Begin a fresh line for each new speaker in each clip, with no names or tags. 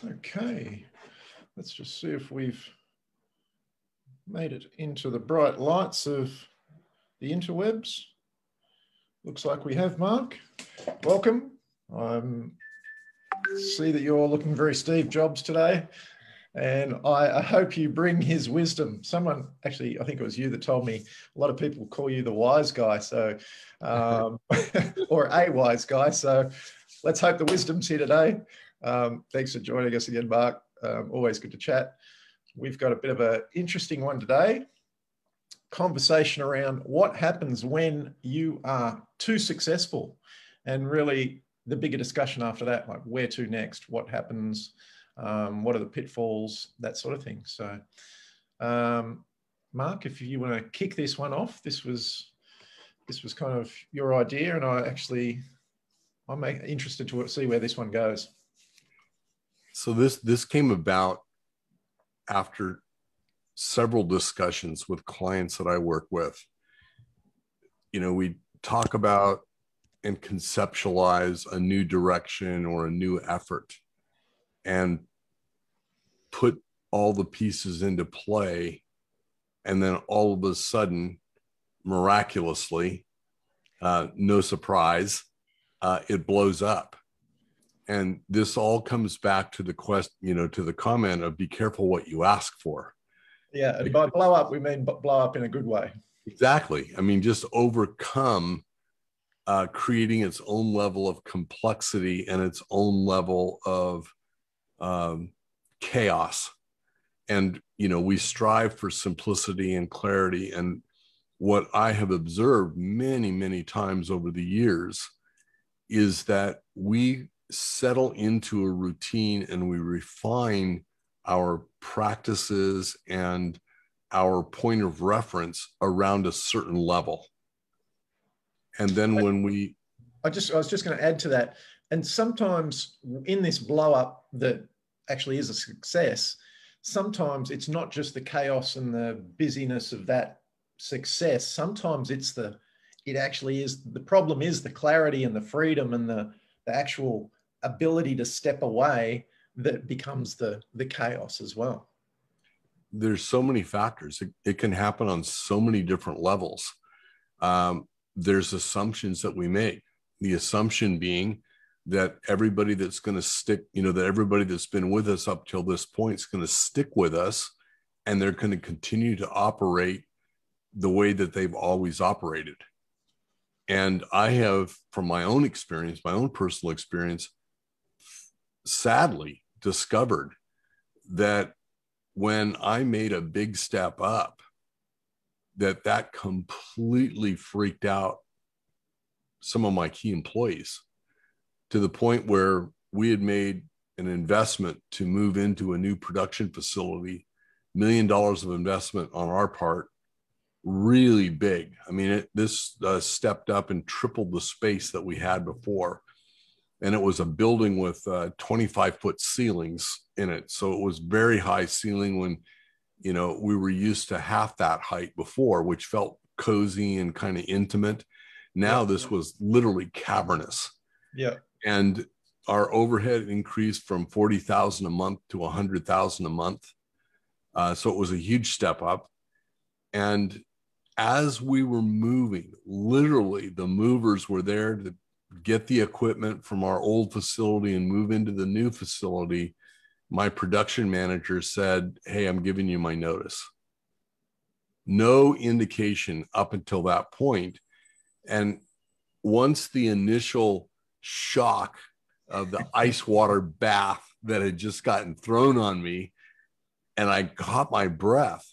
Okay, let's just see if we've made it into the bright lights of the interwebs. Looks like we have, Mark. Welcome. I see that you're looking very Steve Jobs today, and I hope you bring his wisdom. Someone, actually, I think it was you that told me a lot of people call you the wise guy, so or a wise guy. So let's hope the wisdom's here today. Thanks for joining us again, Mark. Always good to chat. We've got a bit of an interesting one today. Conversation around what happens when you are too successful, and really the bigger discussion after that, like where to next, what happens, what are the pitfalls, that sort of thing. So, Mark, if you want to kick this one off, this was kind of your idea, and I'm interested to see where this one goes.
So this came about after several discussions with clients that I work with. You know, we talk about and conceptualize a new direction or a new effort and put all the pieces into play. And then all of a sudden, miraculously, no surprise, it blows up. And this all comes back to the question, to the comment of be careful what you ask for.
Yeah, and by blow up, we mean blow up in a good way.
Exactly. I mean, just overcome creating its own level of complexity and its own level of chaos. And, we strive for simplicity and clarity. And what I have observed many, many times over the years is that we settle into a routine and we refine our practices and our point of reference around a certain level. And then when
I was just going to add to that. And sometimes in this blow up that actually is a success, sometimes it's not just the chaos and the busyness of that success. Sometimes it actually is, the problem is the clarity and the freedom and the actual ability to step away that becomes the chaos as well.
There's so many factors. It can happen on so many different levels. There's assumptions that we make. The assumption being that everybody that's going to stick, that everybody that's been with us up till this point is going to stick with us, and they're going to continue to operate the way that they've always operated. And I have, from my own experience, my own personal experience, sadly discovered that when I made a big step up, that completely freaked out some of my key employees, to the point where we had made an investment to move into a new production facility, $1 million of investment on our part, really big. I mean, this stepped up and tripled the space that we had before. And it was a building with 25-foot ceilings in it. So it was very high ceiling when, we were used to half that height before, which felt cozy and kind of intimate. Now this was literally cavernous.
Yeah.
And our overhead increased from $40,000 a month to $100,000 a month. So it was a huge step up. And as we were moving, literally the movers were there to get the equipment from our old facility and move into the new facility. My production manager said, "Hey, I'm giving you my notice." No indication up until that point. And once the initial shock of the ice water bath that had just gotten thrown on me, and I caught my breath,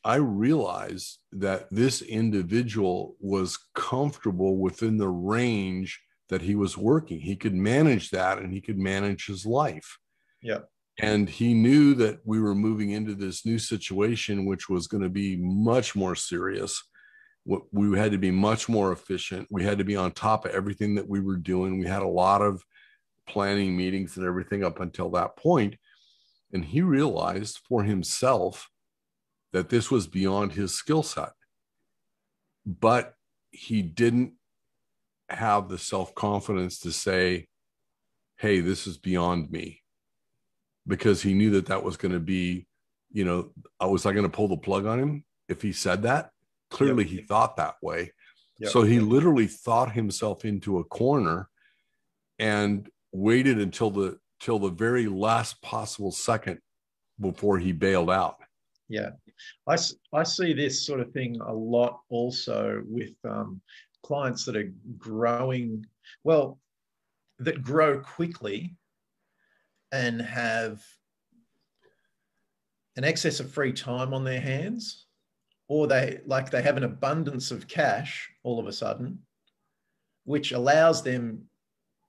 I realized that this individual was comfortable within the range that he was working. He could manage that, and he could manage his life.
Yeah.
And he knew that we were moving into this new situation, which was going to be much more serious. We had to be much more efficient. We had to be on top of everything that we were doing. We had a lot of planning meetings and everything up until that point. And he realized for himself that this was beyond his skill set. But he didn't have the self-confidence to say, "Hey, this is beyond me." because he knew that that was going to be, you know, was I going to pull the plug on him if he said that? Clearly, he thought that way. So he literally thought himself into a corner and waited until the very last possible second before he bailed out.
Yeah, I see this sort of thing a lot also with clients that are growing, well, that grow quickly and have an excess of free time on their hands, or they have an abundance of cash all of a sudden, which allows them,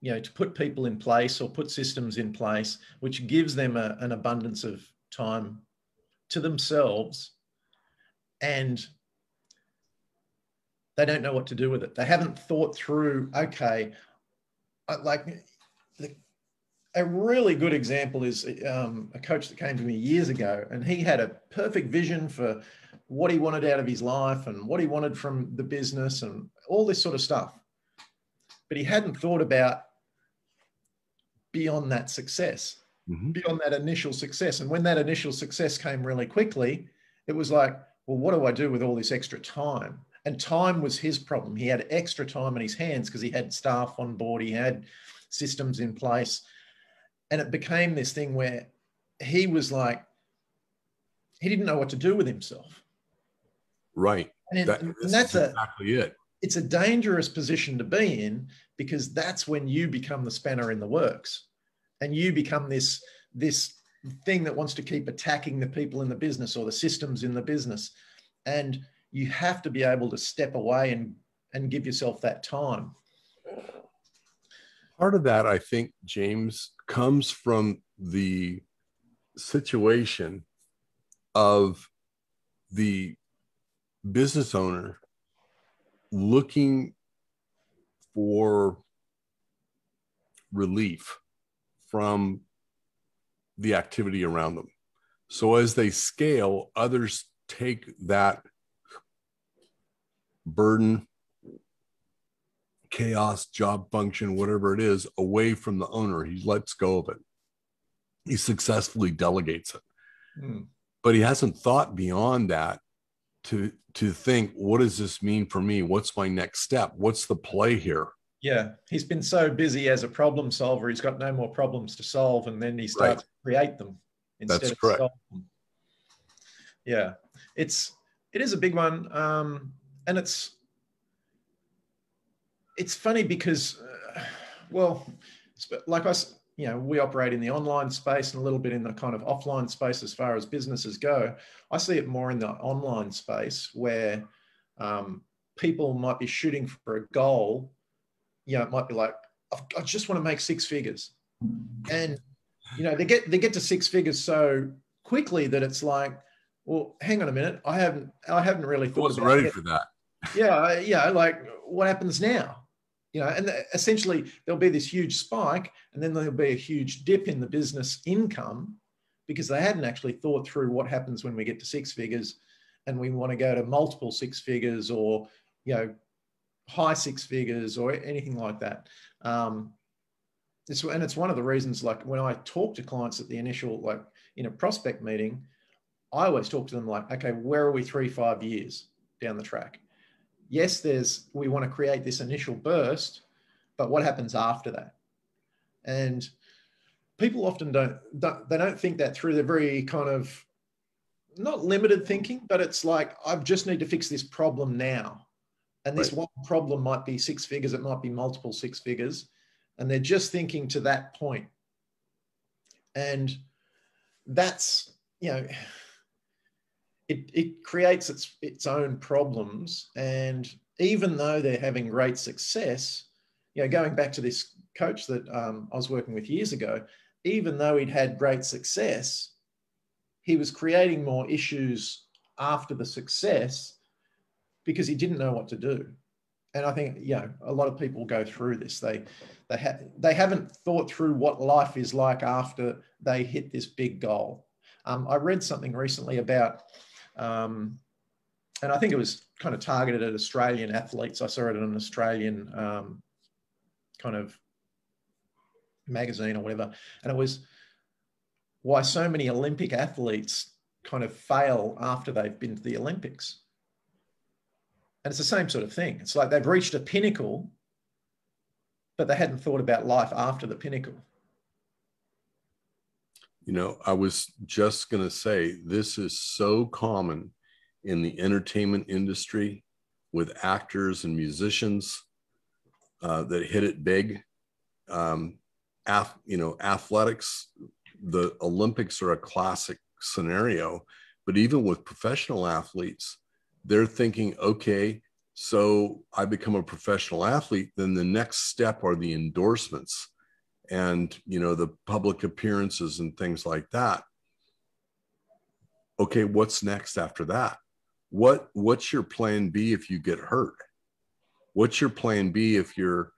you know, to put people in place or put systems in place, which gives them an abundance of time to themselves, and they don't know what to do with it. They haven't thought through, okay, like a really good example is a coach that came to me years ago, and he had a perfect vision for what he wanted out of his life and what he wanted from the business and all this sort of stuff. But he hadn't thought about beyond that success, beyond that initial success. And when that initial success came really quickly, it was like, well, what do I do with all this extra time? And time was his problem. He had extra time on his hands because he had staff on board, he had systems in place. And it became this thing where he was like, he didn't know what to do with himself.
Right.
And that's
exactly it.
It's a dangerous position to be in, because that's when you become the spanner in the works, and you become this thing that wants to keep attacking the people in the business or the systems in the business. And you have to be able to step away and give yourself that time.
Part of that, I think, James, comes from the situation of the business owner looking for relief from the activity around them. So as they scale, others take that burden, chaos, job function, whatever it is, away from the owner. He lets go of it. He successfully delegates it. But he hasn't thought beyond that to think, what does this mean for me? What's my next step? What's the play here?
Yeah, he's been so busy as a problem solver, he's got no more problems to solve, and then he starts to create them instead of solve them. Yeah, it is a big one, and it's funny because, well, like us, you know, we operate in the online space and a little bit in the kind of offline space as far as businesses go. I see it more in the online space where people might be shooting for a goal. You know, it might be like, I just want to make 6 figures. And, you know, they get to 6 figures so quickly that it's like, well, hang on a minute. I haven't really thought. I
wasn't ready for that.
Yeah. Like, what happens now? You know, and essentially there'll be this huge spike, and then there'll be a huge dip in the business income because they hadn't actually thought through what happens when we get to 6 figures and we want to go to multiple 6 figures, or, you know, high 6 figures or anything like that. It's one of the reasons, like when I talk to clients at the initial, like in a prospect meeting, I always talk to them like, okay, where are we 3-5 years down the track? Yes, we want to create this initial burst, but what happens after that? And people often don't think that through. They're very kind of not limited thinking, but it's like, I just need to fix this problem now. And this one problem might be 6 figures. It might be multiple 6 figures. And they're just thinking to that point. And that's, you know, it creates its own problems. And even though they're having great success, you know, going back to this coach that I was working with years ago, even though he'd had great success, he was creating more issues after the success because he didn't know what to do. And I think, you know, a lot of people go through this. They haven't thought through what life is like after they hit this big goal. I read something recently about, and I think it was kind of targeted at Australian athletes. I saw it in an Australian kind of magazine or whatever. And it was, why so many Olympic athletes kind of fail after they've been to the Olympics. And it's the same sort of thing. It's like they've reached a pinnacle, but they hadn't thought about life after the pinnacle.
You know, I was just going to say, this is so common in the entertainment industry with actors and musicians that hit it big. Athletics, the Olympics are a classic scenario, but even with professional athletes, they're thinking, okay, so I become a professional athlete, then the next step are the endorsements and, you know, the public appearances and things like that. Okay, what's next after that? What's your plan B if you get hurt? What's your plan B if your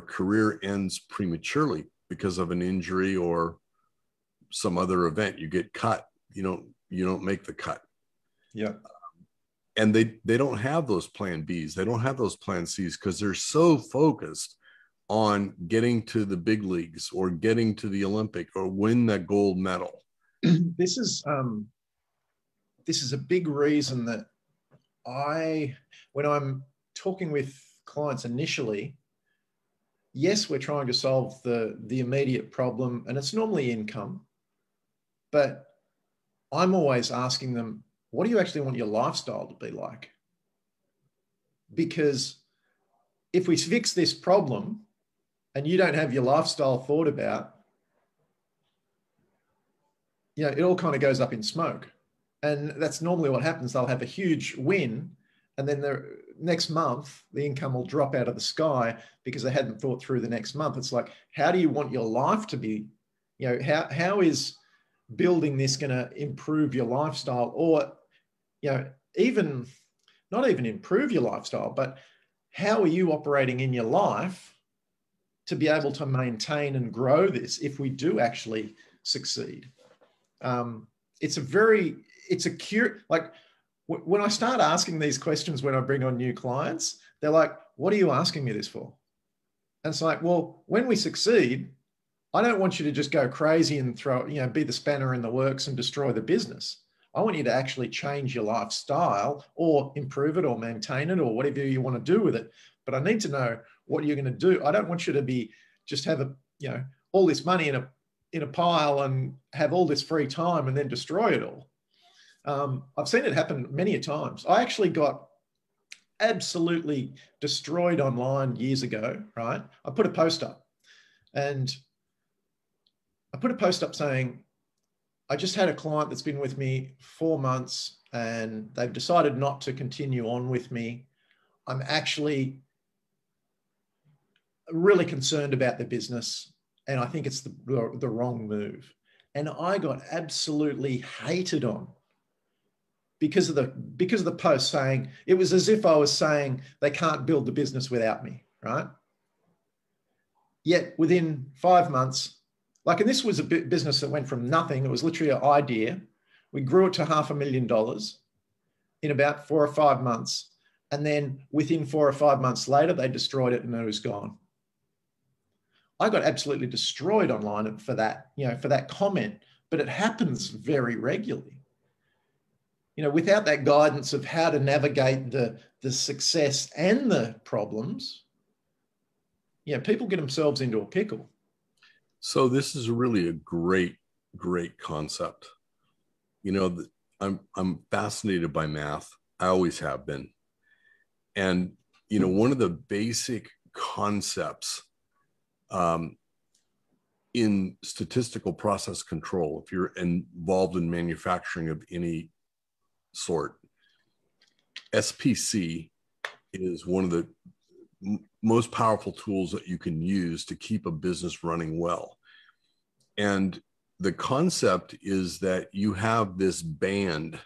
career ends prematurely because of an injury or some other event? You get cut, you don't make the cut.
Yeah.
And they don't have those plan Bs. They don't have those plan Cs because they're so focused on getting to the big leagues or getting to the Olympic or win that gold medal.
This is a big reason that when I'm talking with clients initially, yes, we're trying to solve the immediate problem, and it's normally income, but I'm always asking them, what do you actually want your lifestyle to be like? Because if we fix this problem and you don't have your lifestyle thought about, you know, it all kind of goes up in smoke. And that's normally what happens. They'll have a huge win, and then the next month, the income will drop out of the sky because they hadn't thought through the next month. It's like, how do you want your life to be? You know, how is building this going to improve your lifestyle, or, you know, even not even improve your lifestyle, but how are you operating in your life to be able to maintain and grow this if we do actually succeed? Like when I start asking these questions, when I bring on new clients, they're like, what are you asking me this for? And it's like, well, when we succeed, I don't want you to just go crazy and be the spanner in the works and destroy the business. I want you to actually change your lifestyle or improve it or maintain it or whatever you want to do with it. But I need to know what you're going to do. I don't want you to just have all this money in a pile and have all this free time and then destroy it all. I've seen it happen many a times. I actually got absolutely destroyed online years ago, right? I put a post up saying, I just had a client that's been with me 4 months and they've decided not to continue on with me. I'm actually really concerned about the business and I think it's the wrong move. And I got absolutely hated on because of the post, saying it was as if I was saying they can't build the business without me, right? Yet within 5 months, and this was a business that went from nothing. It was literally an idea. We grew it to $500,000 in about 4 or 5 months. And then within 4 or 5 months later, they destroyed it and it was gone. I got absolutely destroyed online for that comment, but it happens very regularly. Without that guidance of how to navigate the success and the problems, people get themselves into a pickle.
So this is really a great concept. I'm fascinated by math. I always have been. And, one of the basic concepts in statistical process control, if you're involved in manufacturing of any sort, SPC is one of the most powerful tools that you can use to keep a business running well. And the concept is that you have this band.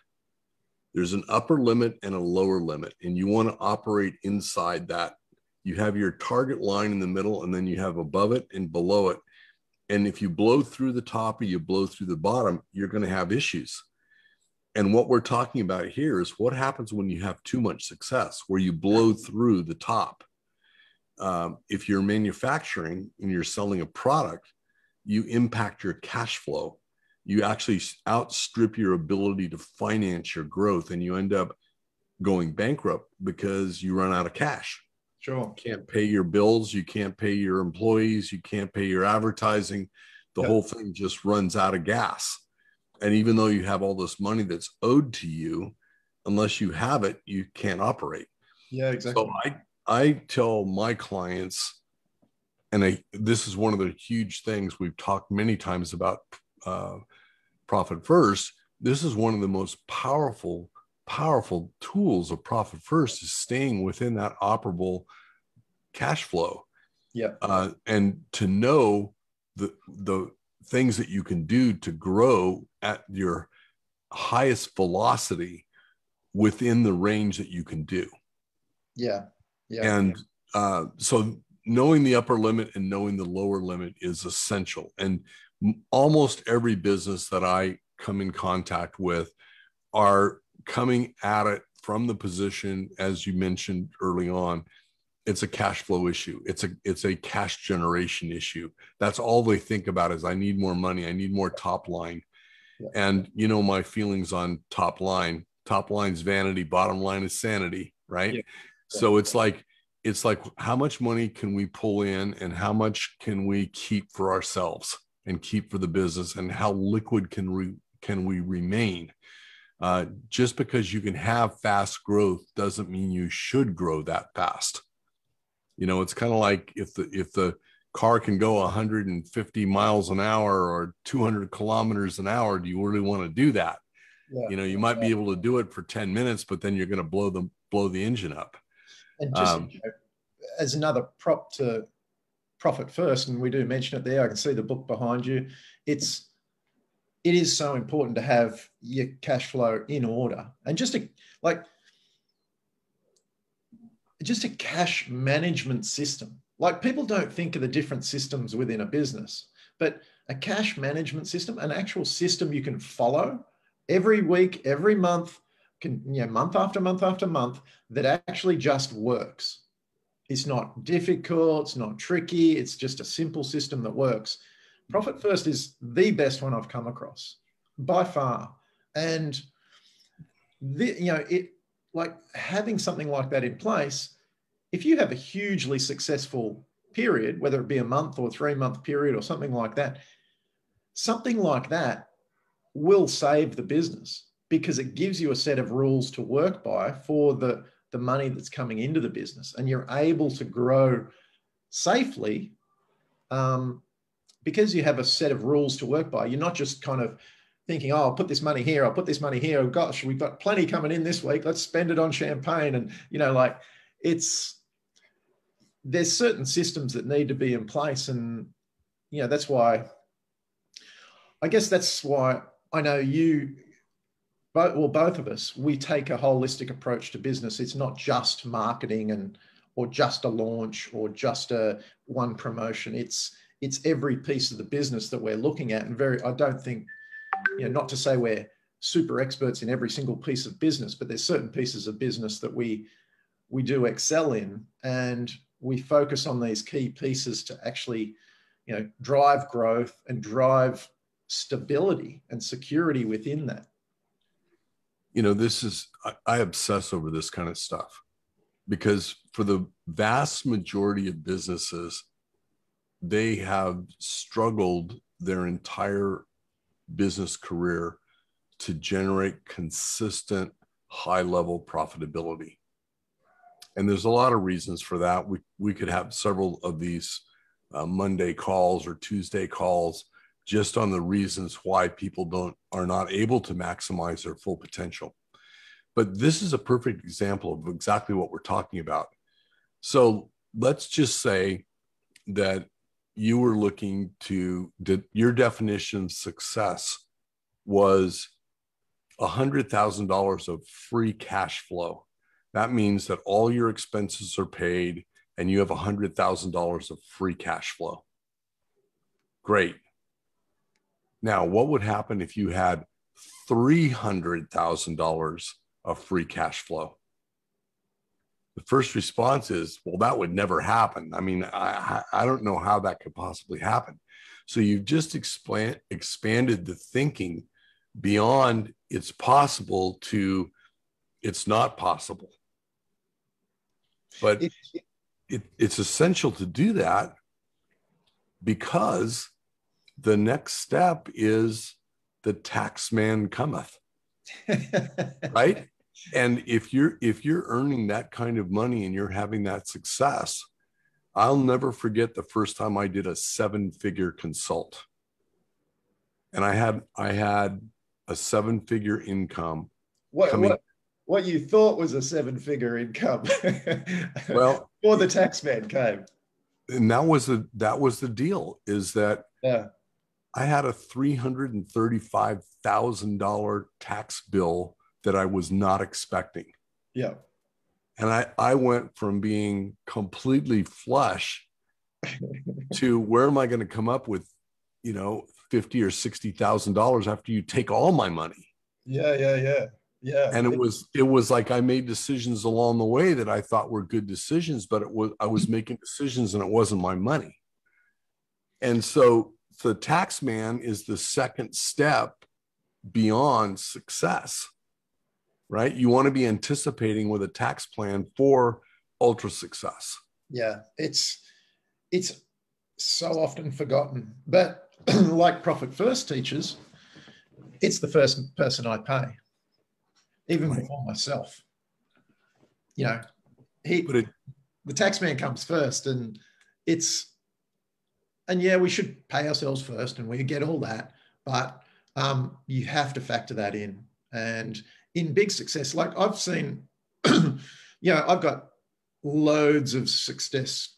There's an upper limit and a lower limit, and you want to operate inside that. You have your target line in the middle, and then you have above it and below it. And if you blow through the top or you blow through the bottom, you're going to have issues. And what we're talking about here is what happens when you have too much success, where you blow through the top. If you're manufacturing and you're selling a product, you impact your cash flow. you actually outstrip your ability to finance your growth, and you end up going bankrupt because you run out of cash.
Sure.
You can't pay your bills, you can't pay your employees, you can't pay your advertising. The whole thing just runs out of gas. And even though you have all this money that's owed to you, unless you have it, you can't operate.
Yeah, exactly.
So I tell my clients, and this is one of the huge things we've talked many times about, Profit First. This is one of the most powerful tools of Profit First, is staying within that operable cash flow.
Yeah.
And to know the things that you can do to grow at your highest velocity within the range that you can do.
Yeah.
And so knowing the upper limit and knowing the lower limit is essential. And almost every business that I come in contact with are coming at it from the position, as you mentioned early on, it's a cash flow issue. It's a cash generation issue. That's all they think about is, I need more money. I need more top line.
Yeah.
And you know, my feelings on top line. Top line's vanity, bottom line is sanity, right?
Yeah.
So it's like how much money can we pull in and how much can we keep for ourselves and keep for the business, and how liquid can we remain? Just because you can have fast growth doesn't mean you should grow that fast. You know, it's kind of like if the car can go 150 miles an hour or 200 kilometers an hour, do you really want to do that?
Yeah.
You know, you might be able to do it for 10 minutes, but then you're going to blow the engine up.
And just as another prop to Profit First, and we do mention it there, I can see the book behind you. It is so important to have your cash flow in order, and just a cash management system. Like, people don't think of the different systems within a business, but a cash management system, an actual system you can follow every week, every month, month after month after month, that actually just works. It's not difficult, it's not tricky, it's just a simple system that works. Profit First is the best one I've come across by far. And having something like that in place, if you have a hugely successful period, whether it be a month or 3-month period or something like that will save the business, because it gives you a set of rules to work by for the money that's coming into the business, and you're able to grow safely because you have a set of rules to work by. You're not just kind of thinking, oh, I'll put this money here, I'll put this money here. Oh gosh, we've got plenty coming in this week, let's spend it on champagne. And there's certain systems that need to be in place. And that's why I know you, both of us, we take a holistic approach to business. It's not just marketing or just a launch or just one promotion. It's every piece of the business that we're looking at. And I don't think, not to say we're super experts in every single piece of business, but there's certain pieces of business that we do excel in, and we focus on these key pieces to actually, drive growth and drive stability and security within that.
I obsess over this kind of stuff, because for the vast majority of businesses, they have struggled their entire business career to generate consistent high-level profitability. And there's a lot of reasons for that. We could have several of these Monday calls or Tuesday calls just on the reasons why people are not able to maximize their full potential. But this is a perfect example of exactly what we're talking about. So let's just say that you were looking your definition of success was $100,000 of free cash flow. That means that all your expenses are paid and you have $100,000 of free cash flow. Great. Now, what would happen if you had $300,000 of free cash flow? the first response is, well, that would never happen. I mean, I don't know how that could possibly happen. So you've just expanded the thinking beyond it's possible to it's not possible. But it's essential to do that, because the next step is the tax man cometh. Right? And if you're earning that kind of money and you're having that success, I'll never forget the first time I did a 7-figure consult. And I had a 7-figure income.
What you thought was a 7-figure income.
Well,
before the tax man came.
And that was the deal, is that I had a $335,000 tax bill that I was not expecting.
Yeah.
And I went from being completely flush to where am I going to come up with, $50,000 or $60,000 after you take all my money?
Yeah.
And it was like I made decisions along the way that I thought were good decisions, but I was making decisions and it wasn't my money. And so the tax man is the second step beyond success, right? You want to be anticipating with a tax plan for ultra success.
Yeah, it's so often forgotten, but like Profit First teaches, it's the first person I pay, even before myself. The tax man comes first, and we should pay ourselves first, and we get all that, but you have to factor that in. And in big success, like I've seen, I've got loads of success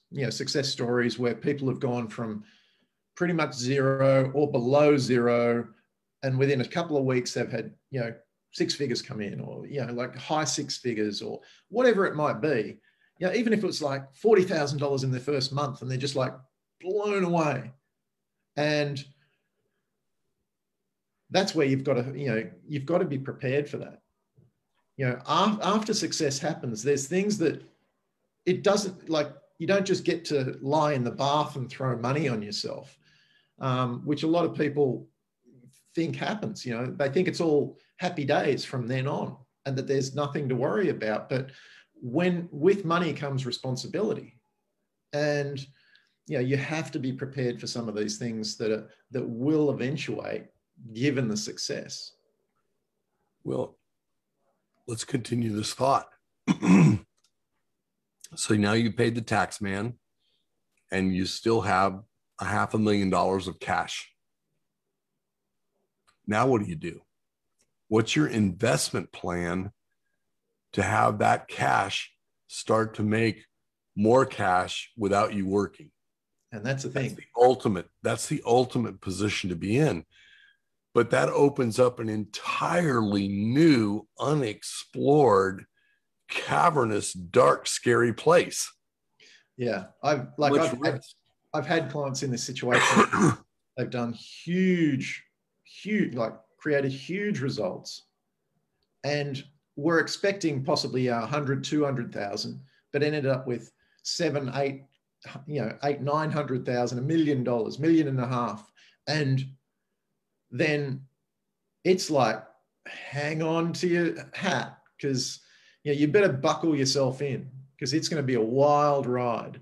stories where people have gone from pretty much zero or below zero, and within a couple of weeks they've had 6 figures come in, or like high 6 figures, or whatever it might be. Even if it was like $40,000 in their first month, and they're just like blown away. And that's where you've got to be prepared for that. After success happens, there's things that it doesn't, like, you don't just get to lie in the bath and throw money on yourself, which a lot of people think happens. They think it's all happy days from then on, and that there's nothing to worry about. But with money comes responsibility, and you have to be prepared for some of these things that will eventuate, given the success.
Well, let's continue this thought. So now you paid the tax man, and you still have $500,000 of cash. Now what do? What's your investment plan to have that cash start to make more cash without you working?
And that's the thing.
That's the ultimate position to be in. But that opens up an entirely new, unexplored, cavernous, dark, scary place.
Yeah. I've had clients in this situation. They've done huge, created huge results, and were expecting possibly 100, 200,000, but ended up with 7, 8, 900,000, $1 million, $1.5 million. And then it's like, hang on to your hat, because you better buckle yourself in, because it's going to be a wild ride.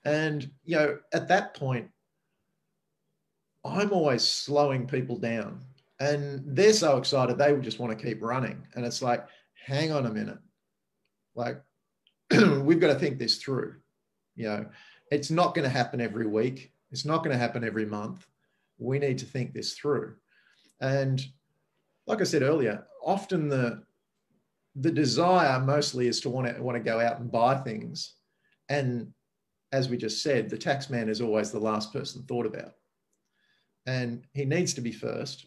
And at that point, I'm always slowing people down, and they're so excited they just want to keep running. And it's like, hang on a minute, like we've got to think this through. It's not going to happen every week. It's not going to happen every month. We need to think this through. And like I said earlier, often the desire mostly is to want to go out and buy things. And as we just said, the tax man is always the last person thought about. And he needs to be first.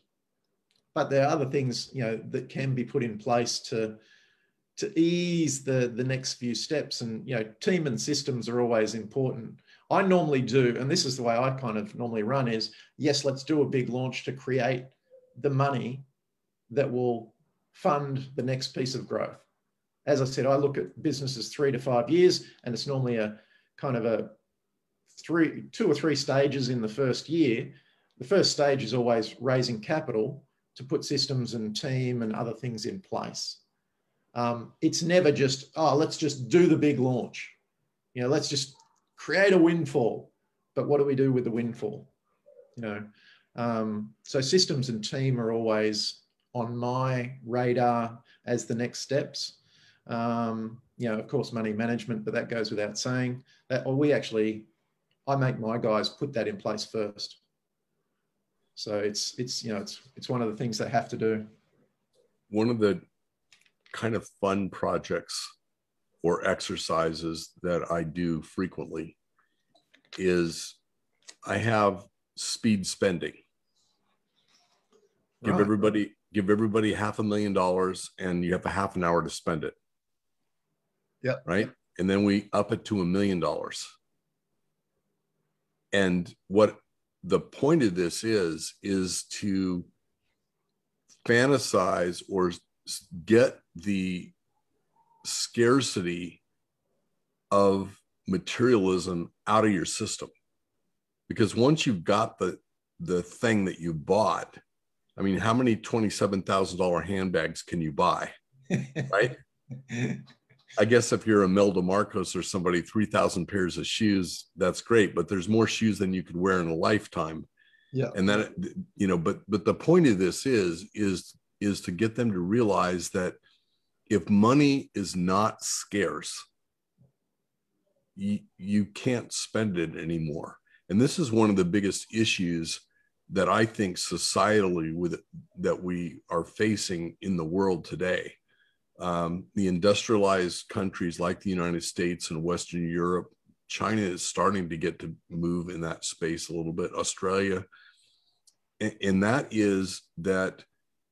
But there are other things, that can be put in place to ease the next few steps. And, team and systems are always important. I normally do, and this is the way I kind of normally run, is, yes, let's do a big launch to create the money that will fund the next piece of growth. as I said, I look at businesses 3 to 5 years, and it's normally a kind of a 2 or 3 stages in the first year. The first stage is always raising capital to put systems and team and other things in place. It's never just, oh, let's just do the big launch. You know, let's just create a windfall. But what do we do with the windfall? You know, so systems and team are always on my radar as the next steps. You know, of course, money management, but that goes without saying. That, or I make my guys put that in place first. So it's you know, it's one of the things they have to do.
One of the kind of fun projects or exercises that I do frequently is I have speed spending. Give everybody $500,000 and you have a half an hour to spend it.
Yeah.
Right. And then we up it to $1 million. And what the point of this is to fantasize or get the scarcity of materialism out of your system. Because once you've got the thing that you bought, I mean, how many $27,000 handbags can you buy? Right? I guess if you're Imelda Marcos or somebody, 3,000 pairs of shoes, that's great, but there's more shoes than you could wear in a lifetime.
Yeah.
And then, you know, but the point of this is to get them to realize that if money is not scarce, you can't spend it anymore. And this is one of the biggest issues that I think societally that we are facing in the world today. The industrialized countries like the United States and Western Europe, China is starting to get to move in that space a little bit, Australia. And that is that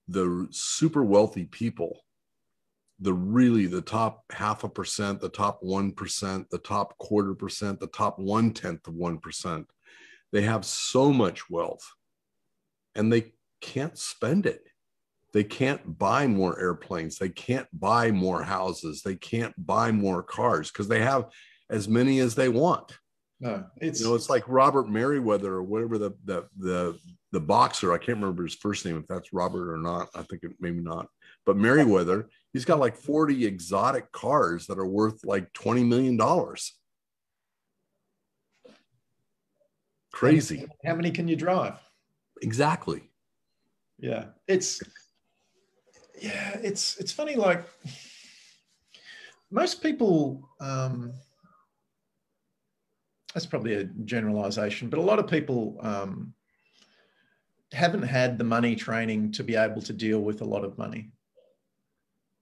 the super wealthy people, the top 0.5%, the top 1%, the top 0.25%, the top 0.1%, they have so much wealth and they can't spend it. They can't buy more airplanes. They can't buy more houses. They can't buy more cars because they have as many as they want.
No,
it's like Robert Merriweather or whatever the boxer. I can't remember his first name, if that's Robert or not. I think maybe not. But Merriweather, he's got like 40 exotic cars that are worth like $20 million. Crazy.
How many can you drive?
Exactly.
Yeah. It's funny, like most people, that's probably a generalization, but a lot of people haven't had the money training to be able to deal with a lot of money.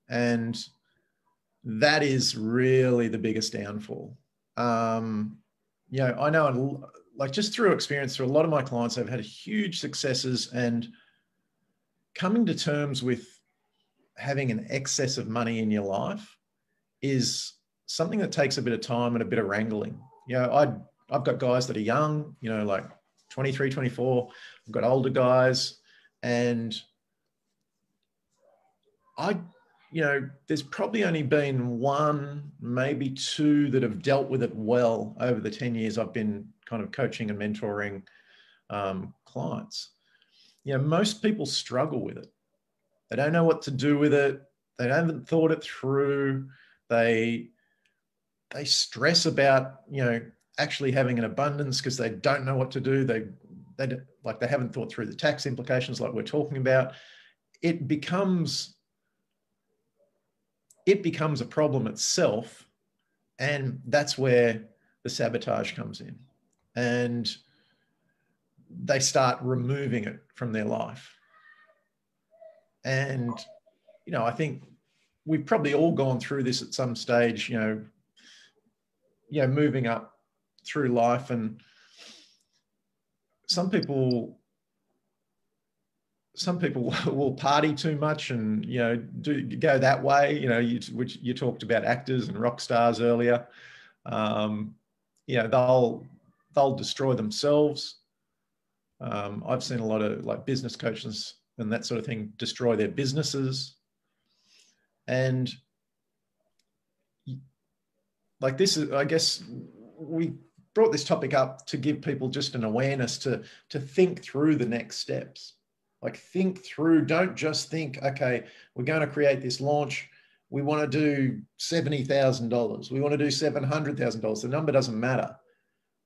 And that is really the biggest downfall. You know, I know, like just through experience, through a lot of my clients, I've had huge successes, and coming to terms with having an excess of money in your life is something that takes a bit of time and a bit of wrangling. You know, I've got guys that are young, you know, like 23, 24. I've got older guys, and you know, there's probably only been 1, maybe 2 that have dealt with it well over the 10 years I've been kind of coaching and mentoring clients. You know, most people struggle with it. They don't know what to do with it. They haven't thought it through. They stress about, you know, actually having an abundance because they don't know what to do. They haven't thought through the tax implications like we're talking about. It becomes a problem itself, and that's where the sabotage comes in, and they start removing it from their life. And you know, I think we've probably all gone through this at some stage, you know, moving up through life, and some people will party too much and, you know, go that way. You know, which you talked about actors and rock stars earlier. You know, they'll destroy themselves. I've seen a lot of like business coaches and that sort of thing destroy their businesses. And like this is, I guess we brought this topic up to give people just an awareness to think through the next steps. Like think through, don't just think, okay, we're going to create this launch. We want to do $70,000. We want to do $700,000. The number doesn't matter.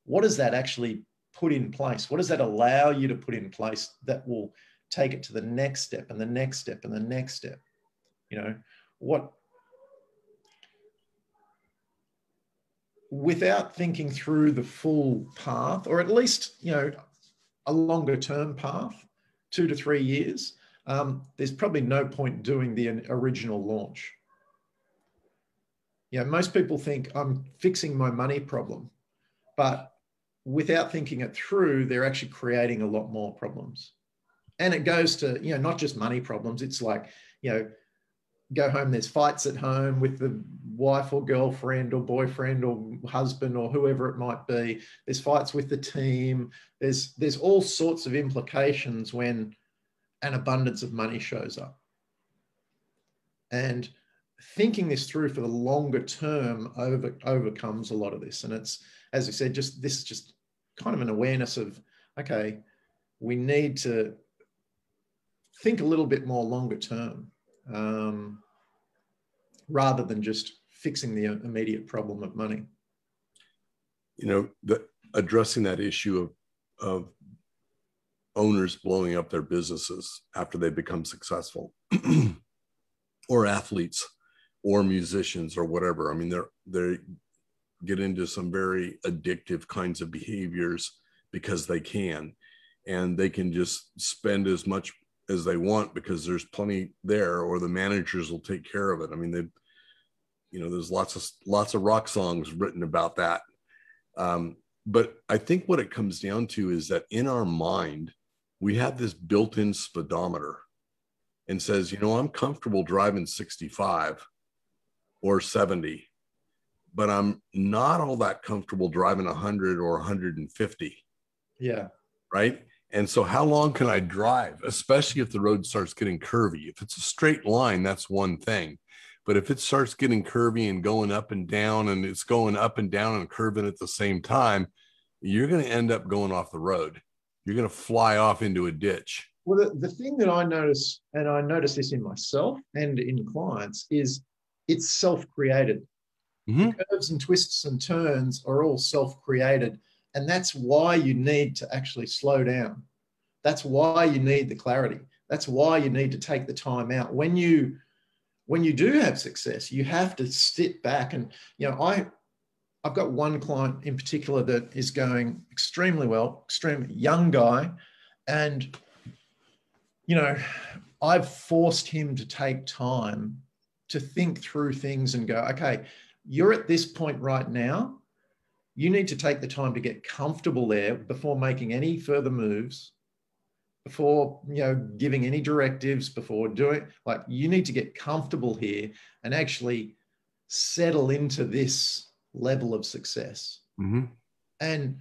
What does that actually put in place? What does that allow you to put in place that will take it to the next step and the next step and the next step? You know, what, without thinking through the full path, or at least, you know, a longer term path, 2 to 3 years, there's probably no point doing the original launch. You know, most people think I'm fixing my money problem, but without thinking it through, they're actually creating a lot more problems. And it goes to, you know, not just money problems. It's like, you know, go home, there's fights at home with the wife or girlfriend or boyfriend or husband or whoever it might be. There's fights with the team. There's all sorts of implications when an abundance of money shows up. And thinking this through for the longer term overcomes a lot of this. And it's, as I said, just this is just kind of an awareness of, okay, we need to think a little bit more longer term, rather than just fixing the immediate problem of money.
You know, addressing that issue of owners blowing up their businesses after they become successful, or athletes or musicians or whatever. I mean, they get into some very addictive kinds of behaviors because they can, and they can just spend as much as they want because there's plenty there, or the managers will take care of it. I mean, you know, there's lots of rock songs written about that. But I think what it comes down to is that in our mind, we have this built-in speedometer and says, you know, I'm comfortable driving 65 or 70, but I'm not all that comfortable driving 100 or 150.
Yeah.
Right. And so how long can I drive, especially if the road starts getting curvy? If it's a straight line, that's one thing. But if it starts getting curvy and going up and down, and it's going up and down and curving at the same time, you're going to end up going off the road. You're going to fly off into a ditch.
Well, the thing that I notice, and I notice this in myself and in clients, is it's self-created.
Mm-hmm.
The curves and twists and turns are all self-created. And that's why you need to actually slow down. That's why you need the clarity. That's why you need to take the time out. When you do have success, you have to sit back and, you know, I've got one client in particular that is going extremely well, extremely young guy. And, you know, I've forced him to take time to think through things and go, okay, you're at this point right now. You need to take the time to get comfortable there before making any further moves, before, you know, giving any directives, before doing, like, you need to get comfortable here and actually settle into this level of success.
Mm-hmm.
And,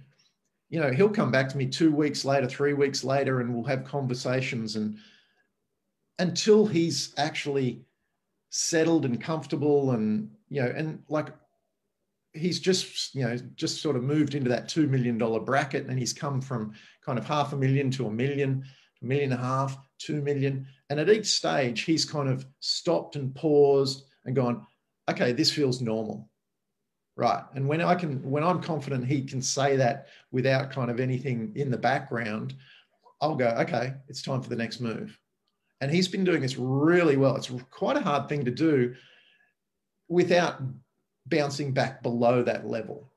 you know, he'll come back to me 2 weeks later, 3 weeks later, and we'll have conversations, and until he's actually settled and comfortable, and, you know, and like, he's just, you know, just sort of moved into that $2 million bracket, and he's come from kind of $500,000 to $1 million, $1.5 million, 2 million. And at each stage, he's kind of stopped and paused and gone, okay, this feels normal. Right. And when I'm confident he can say that without kind of anything in the background, I'll go, okay, it's time for the next move. And he's been doing this really well. It's quite a hard thing to do without bouncing back below that level.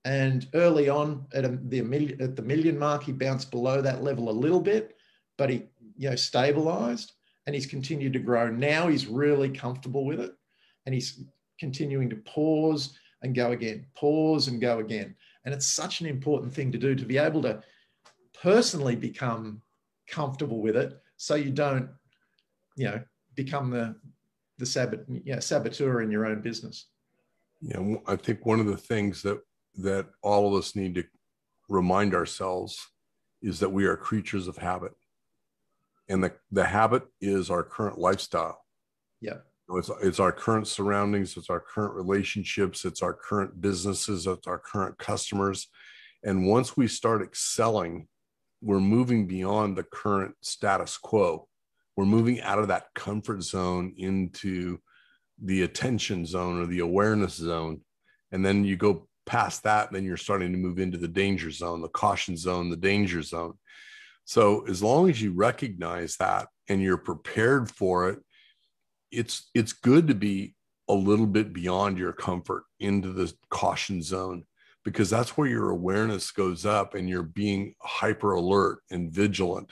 And early on at the million mark, he bounced below that level a little bit, but he, you know, stabilized, and he's continued to grow. Now he's really comfortable with it, and he's continuing to pause and go again, pause and go again. And it's such an important thing to do, to be able to personally become comfortable with it, so you don't, you know, become the saboteur in your own business.
Yeah, I think one of the things that all of us need to remind ourselves is that we are creatures of habit, and the habit is our current lifestyle.
Yeah.
It's our current surroundings, it's our current relationships, it's our current businesses, it's our current customers. And once we start excelling, we're moving beyond the current status quo. We're moving out of that comfort zone into the attention zone or the awareness zone. And then you go past that, then you're starting to move into the danger zone, the caution zone, the danger zone. So as long as you recognize that and you're prepared for it, it's good to be a little bit beyond your comfort into the caution zone, because that's where your awareness goes up and you're being hyper alert and vigilant.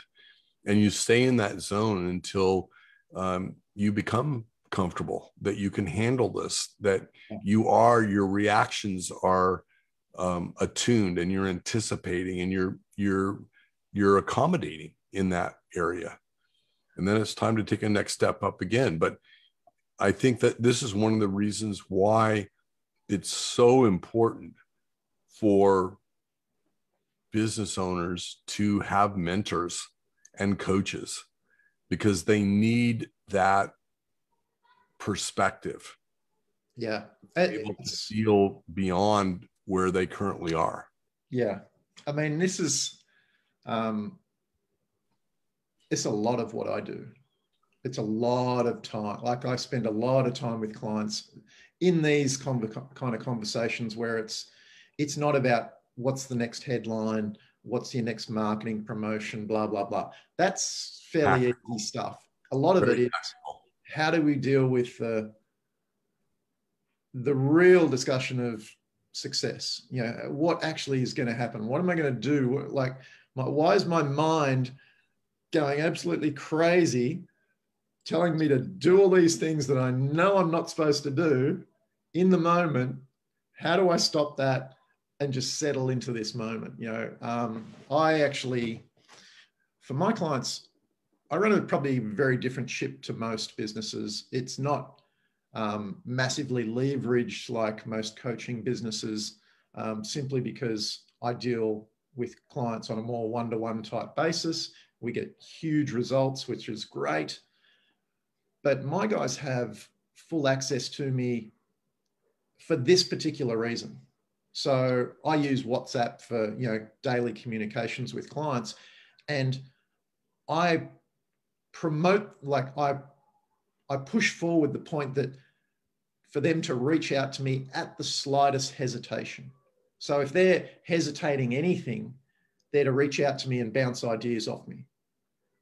And you stay in that zone until you become comfortable, that you can handle this, that your reactions are attuned, and you're anticipating, and you're accommodating in that area. And then it's time to take a next step up again. But I think that this is one of the reasons why it's so important for business owners to have mentors and coaches, because they need that perspective.
Yeah.
Able to feel beyond where they currently are.
Yeah. I mean, this is, it's a lot of what I do. It's a lot of time. Like, I spend a lot of time with clients in these kind of conversations where it's not about what's the next headline, what's your next marketing promotion, blah, blah, blah. That's fairly easy stuff. A lot of it is, how do we deal with the real discussion of success? You know, what actually is going to happen? What am I going to do? Like, why is my mind going absolutely crazy, telling me to do all these things that I know I'm not supposed to do in the moment? How do I stop that and just settle into this moment? You know, I actually, for my clients, I run a probably very different ship to most businesses. It's not massively leveraged like most coaching businesses, simply because I deal with clients on a more one-to-one type basis. We get huge results, which is great. But my guys have full access to me for this particular reason. So I use WhatsApp for, you know, daily communications with clients, and I promote, like, I push forward the point that for them to reach out to me at the slightest hesitation. So if they're hesitating anything, they're to reach out to me and bounce ideas off me,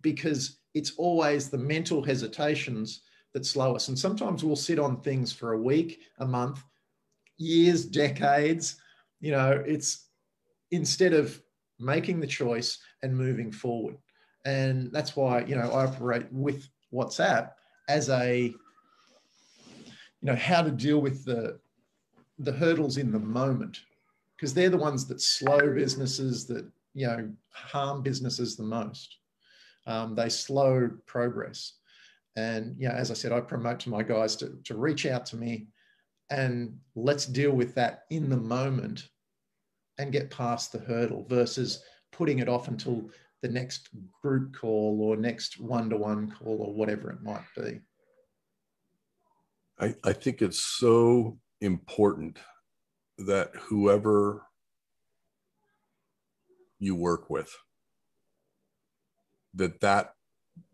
because it's always the mental hesitations that slow us. And sometimes we'll sit on things for a week, a month, years, decades. You know, it's instead of making the choice and moving forward. And that's why, you know, I operate with WhatsApp as a, you know, how to deal with the hurdles in the moment, because they're the ones that slow businesses, that, you know, harm businesses the most. They slow progress. And, you know, as I said, I promote to my guys to reach out to me and let's deal with that in the moment and get past the hurdle, versus putting it off until the next group call or next one-to-one call or whatever it might be.
I think it's so important that whoever you work with, that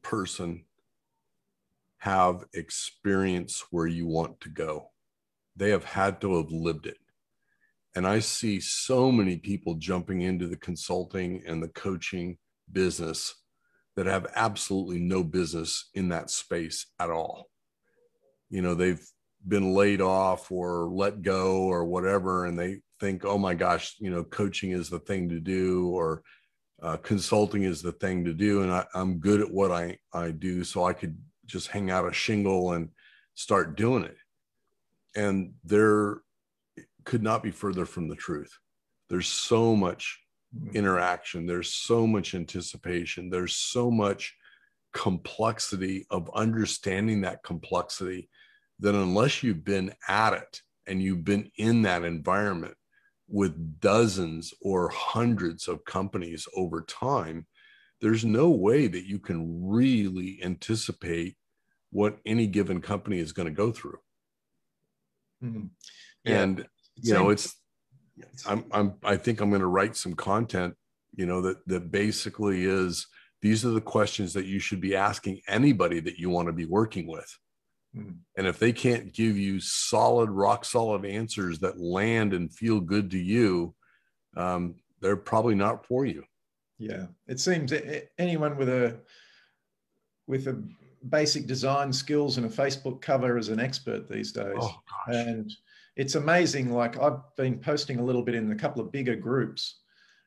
person have experience where you want to go. They have had to have lived it. And I see so many people jumping into the consulting and the coaching business that have absolutely no business in that space at all. You know, they've been laid off or let go or whatever, and they think, oh my gosh, you know, coaching is the thing to do, or consulting is the thing to do. And I'm good at what I do, so I could just hang out a shingle and start doing it. And there could not be further from the truth. There's so much interaction. There's so much anticipation. There's so much complexity of understanding that complexity, that unless you've been at it and you've been in that environment with dozens or hundreds of companies over time, there's no way that you can really anticipate what any given company is going to go through.
Mm-hmm. Yeah.
And, you know, I think I'm going to write some content, you know, that basically is, these are the questions that you should be asking anybody that you want to be working with. And if they can't give you solid, rock solid answers that land and feel good to you, they're probably not for you.
Yeah. It seems anyone with a basic design skills and a Facebook cover is an expert these days.
Oh, gosh.
And it's amazing. Like, I've been posting a little bit in a couple of bigger groups,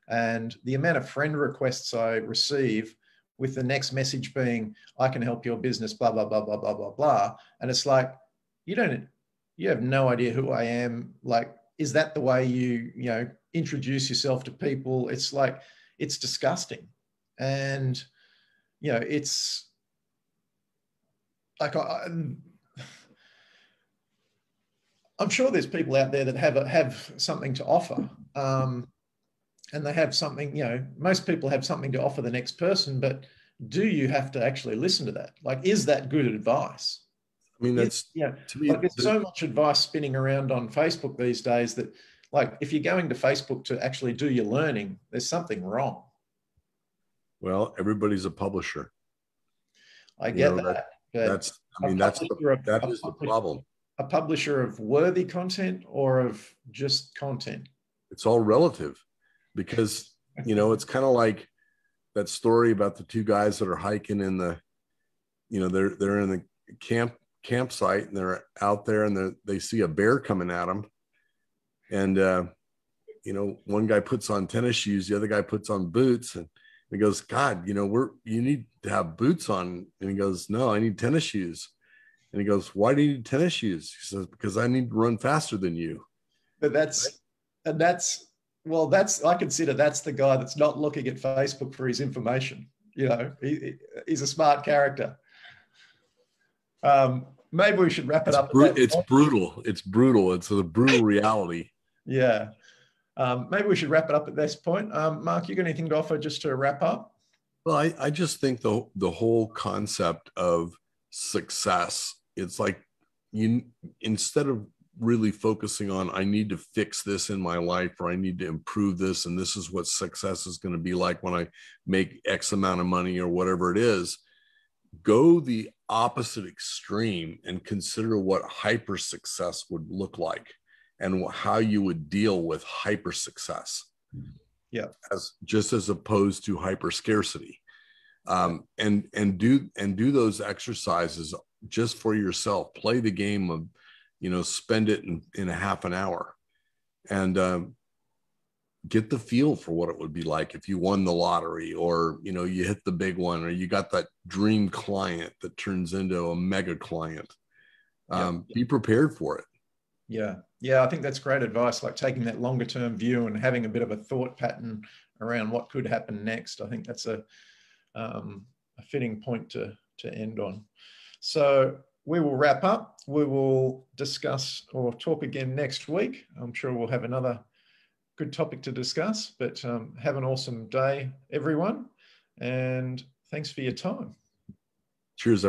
and the amount of friend requests I receive with the next message being, I can help your business, blah, blah, blah, blah, blah, blah, blah. And it's like, you have no idea who I am. Like, is that the way you introduce yourself to people? It's like, it's disgusting. And, you know, it's like, I'm sure there's people out there that have something to offer. And they have something, you know, most people have something to offer the next person, but do you have to actually listen to that? Like, is that good advice?
I mean, that's,
to me, like, there's so much advice spinning around on Facebook these days that, like, if you're going to Facebook to actually do your learning, there's something wrong.
Well, everybody's a publisher.
I get that.
That is the problem.
A publisher of worthy content or of just content?
It's all relative, because, you know, it's kind of like that story about the two guys that are hiking in the, you know, they're in the campsite, and they're out there, and they see a bear coming at them. And, you know, one guy puts on tennis shoes, the other guy puts on boots, and he goes, God, you know, you need to have boots on. And he goes, no, I need tennis shoes. And he goes, why do you need tennis shoes? He says, because I need to run faster than you.
But I consider that's the guy that's not looking at Facebook for his information. You know, he's a smart character. Maybe we should wrap it up.
It's brutal. It's brutal. It's a brutal reality.
Yeah. Maybe we should wrap it up at this point. Mark, you got anything to offer just to wrap up?
Well, I just think the whole concept of success, it's like, instead of really focusing on, I need to fix this in my life, or I need to improve this, and this is what success is going to be like when I make X amount of money or whatever it is, go the opposite extreme and consider what hyper success would look like, and how you would deal with hyper success.
Yeah.
as opposed to hyper scarcity. And do those exercises just for yourself. Play the game of, you know, spend it in a half an hour, and get the feel for what it would be like if you won the lottery, or, you know, you hit the big one, or you got that dream client that turns into a mega client. Be prepared for it. Yeah.
Yeah. I think that's great advice. Like, taking that longer term view and having a bit of a thought pattern around what could happen next. I think that's a fitting point to end on. So we will wrap up. We will discuss or talk again next week. I'm sure we'll have another good topic to discuss, but have an awesome day, everyone. And thanks for your time.
Cheers.